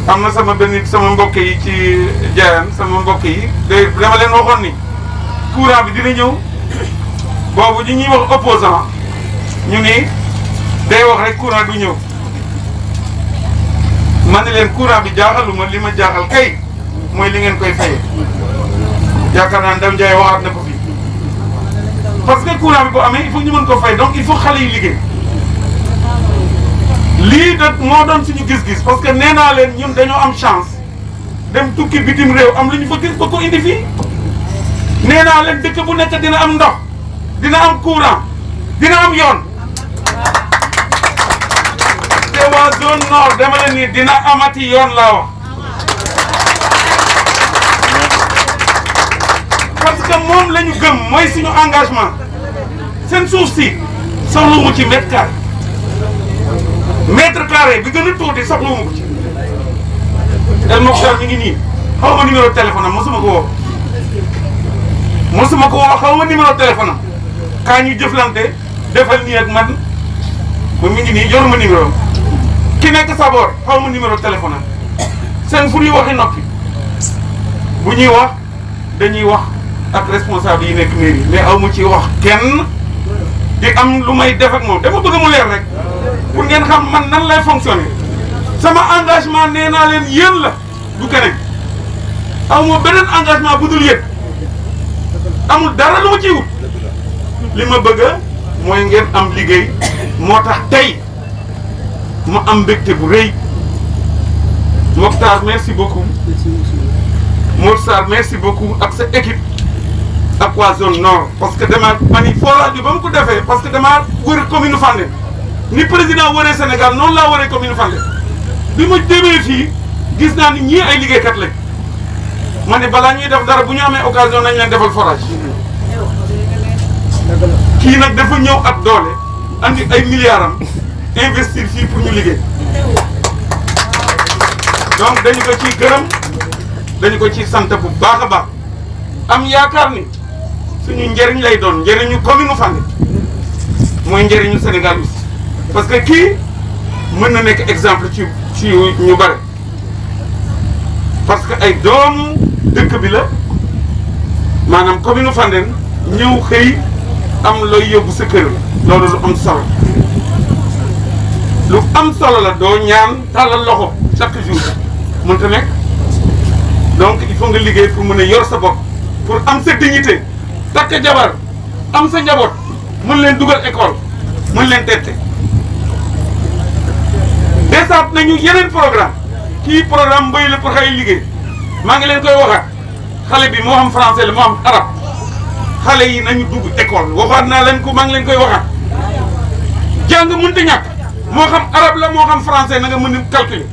am na sama mbokk yi ci Diayane sama mbokk yi dama leen waxoon ni courant bi dina ñëw boobu ñi ñuy wax opposant ñu ni day wax rek courant du ñëw man ne leen courant bi jaaxaluma li ma jaaxal kay mooy li ngeen koy fayee yaakaar naa Ndam Ndiaye waxaat na ko fi parce que courant bi bu amee il faut ñu mën ko fay donc il faut xale yi liggéey lii de moo doon suñu gis-gis parce que nee naa leen ñun dañoo am chance dem tukki bitim réew am lu ñu fa gis ba ko indi fii nee naa leen dëkk bu nekk dina am ndox dina am courant dina am yoon te waa zone nord dama leen ni dina amati yoon laa wax parce que moom la ñu gëm mooy suñu engagement seen suuf si soxlawuma ci mètre carré bi gën a tuuti soxlawuma ko ci El Mokhtar mi ngi nii xaw ma numéro téléphone am mosuma ko woo xaw ma numéro téléphone am kaa ñu jëflante defal nii ak man ba mi ngi nii yoruma numéro ki nekk Sabor xaw ma numéro téléphone am seen fu ñuy waxi noppi bu ñuy wax dañuy wax ak responsable yi nekk mairie mais aw ma ci wax kenn di am lu may def ak moom dama bëgg mu leer rek pour ngeen xam man nan lay fonctionner sama engagement nee naa leen yéen la du keneen aw ma beneen engagement bu dul yéen amul dara lu ma ciy wut li ma bëgg mooy ngeen am liggéey moo tax tey ma am mbégte bu rëy Mokhtar merci beaucoup Mor Sarr merci beaucoup ak sa équipe ak waa zone nord parce que dama mani forage bi ba mu ko defee parce que dama wër commune Fandène ni président wëree Sénégal noonu laa wëree commune Fandène bi ma demee fii gis naa ni ñii ay liggéeykat lañ ma ne balaa ñuy def dara bu ñu amee occasion nañ leen defal forage kii nag dafa ñëw ak doole andi ay milliards am investir fii pour ñu liggéey donc dañu ko ciy gërëm dañu ko ciy sant bu baax a baax am yaakaar ni suñu njëriñ lay doon njëriñu commune Fandène mooy njëriñu Sénégal aussi parce que kii mën na nekk exemple ci ñu bare parce que ay doomu dëkk bi la maanaam commune Fandène ñëw xëy am looy yóbbu sa kër loolu lu am solo lu am solo la doo ñaan tàllal loxo chaque jour mënta nekk donc il faut nga liggéey pour mën a yor sa bopp pour am sa dignité takk jabar am sa njaboot mën leen dugal école mën leen tette desaat nañu yeneen programme kii programme mbéy la pour xale liggéey maa ngi leen koy waxaat xale bi moo xam français la moo xam arab xale yi nañu dugg école waxaat naa leen ko maa ngi leen koy waxaat jàng mënta ñàkk moo xam arab la moo xam français na nga mën a calculer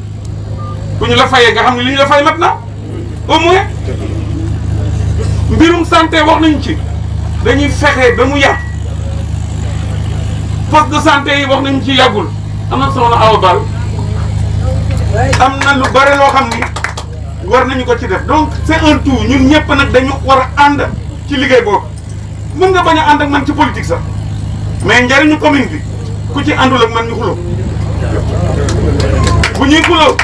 bu ñu la fayee nga xam ne li ñu la fay mat na au moins mbirum santé wax nañu ci dañuy fexe ba mu yàgg poste de santé yi wax nañu ci yàggul am na soxna Awa Bal am na lu bare loo xam ni war nañu ko ci def donc c'est un tout ñun ñëpp nag dañu war a ànd ci liggéey boobu mën nga bañ a ànd ak man ci politique sax mais njariñu commune bi ku ci àndul ak man ñu xuloo bu ñuy xuloo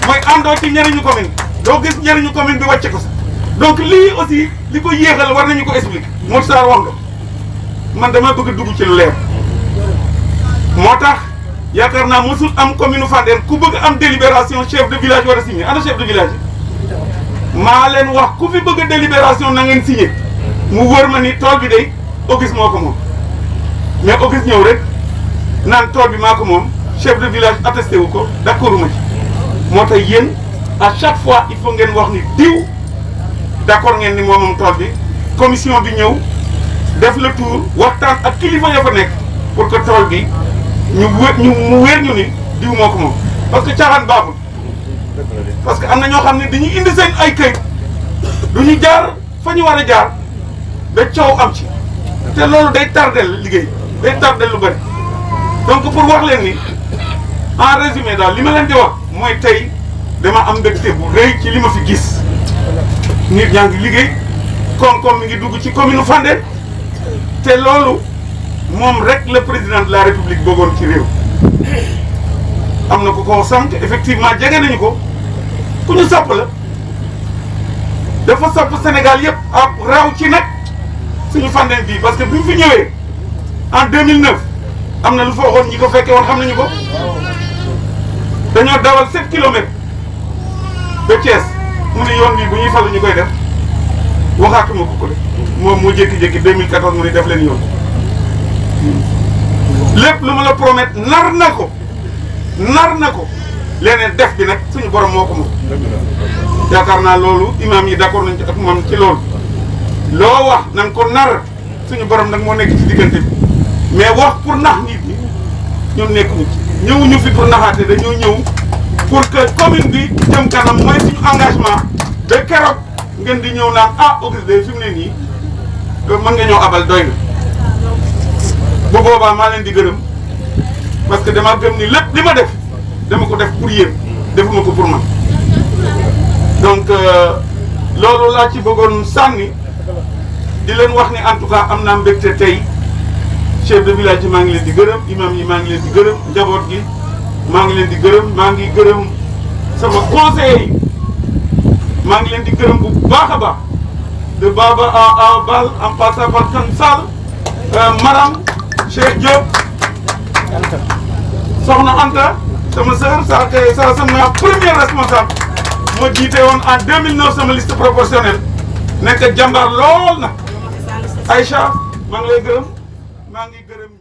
mooy àndoo ci njariñu commune doo gis njariñu commune bi wàcce ko sax donc lii aussi li ko yéexal war nañu ko expliquer Mor Sarr wax nga man dama bëgg a dugg ci lu leer moo tax yaakaar naa mosul am commune Fandène ku bëgg am délibération chef de village war a signé ana chef de village yi maa leen wax ku fi bëgg délibération na ngeen signé mu wër ma ni tool bi day Auguste moo ko moom mais Auguste ñëw rek naan tool bi maa ko moom chef de village attesté wu ko d'accord ma ci moo tax yéen à chaque fois il faut ngeen wax ni diw d'accord ngeen ni moomam tool bi commission bi ñëw def le tour waxtaan ak kilifa ya fa nekk pour que tool bi mu wér ñu ni diw moo ko moom parce que caaxaan baaxul parce que am na ñoo xam ne dañuy indi seen ay këyit du ñu jaar fa ñu war a jaar ba coow am ci te loolu day tardel liggéey day tardel lu bëri donc pour wax leen ni en résumé daal li ma leen di wax mooy tey dama am mbégte bu rëy ci li ma fi gis nit ñaa ngi liggéey koom-koom mi ngi dugg ci commune Fandène te loolu moom rek le président de la république bëggoon ci réew am na ku ko sant effectivement jege nañu ko ku ñu sopp la dafa sopp Sénégal yëpp ab raw ci nag suñu Fandène bii parce que bi mu fi ñëwee en 2009 am na lu fa waxoon ñi ko fekkee woon xam nañu ko dañoo dawal 7 kilomètres ba Thiès mu ne yoon bi bu ñuy falu ñu koy def waxaatuma ko de moom moo jékki-jékki 2014 mu ne def leen yoon lépp lu ma la promettre nar na ko leneen def bi nag suñu borom moo ko moom yaakaar naa loolu imam yi d'accord nañ ci ak moom ci loolu loo wax na nga ko nar suñu borom nag moo nekk ci diggante bi mais wax pour nax nit ñi ñun nekkuñu ci ñëwuñu fi pour naxaate dañoo ñëw pour que commune bi jëm kanam mooy suñu engagement ba keroog ngeen di ñëw naan ah Auguste de fi mu ne nii mën nga ñëw abal doy na bu boobaa maa leen di gërëm parce que dama gëm ni lépp li ma def dama ko def pour yéen defuma ko pour man donc loolu laa ci bëggoon sànni di leen wax ni en tout cas am naa mbégte tey chef de village yi maa ngi leen di gërëm imam yi maa ngi leen di gërëm njaboot gi maa ngi leen di gërëm maa ngi gërëm sama conseillers yi maa ngi leen di gërëm bu baax a baax de Baba à Bal en passant par Kane Sall Maram Cheikh Diop Soxna Anta sama sœur sa sama première responsable moo jiite woon en 2009 sama liste proportionnelle nekk jàmbaar lool nag Aïcha maa ngi lay gërëm maa ngi gërëm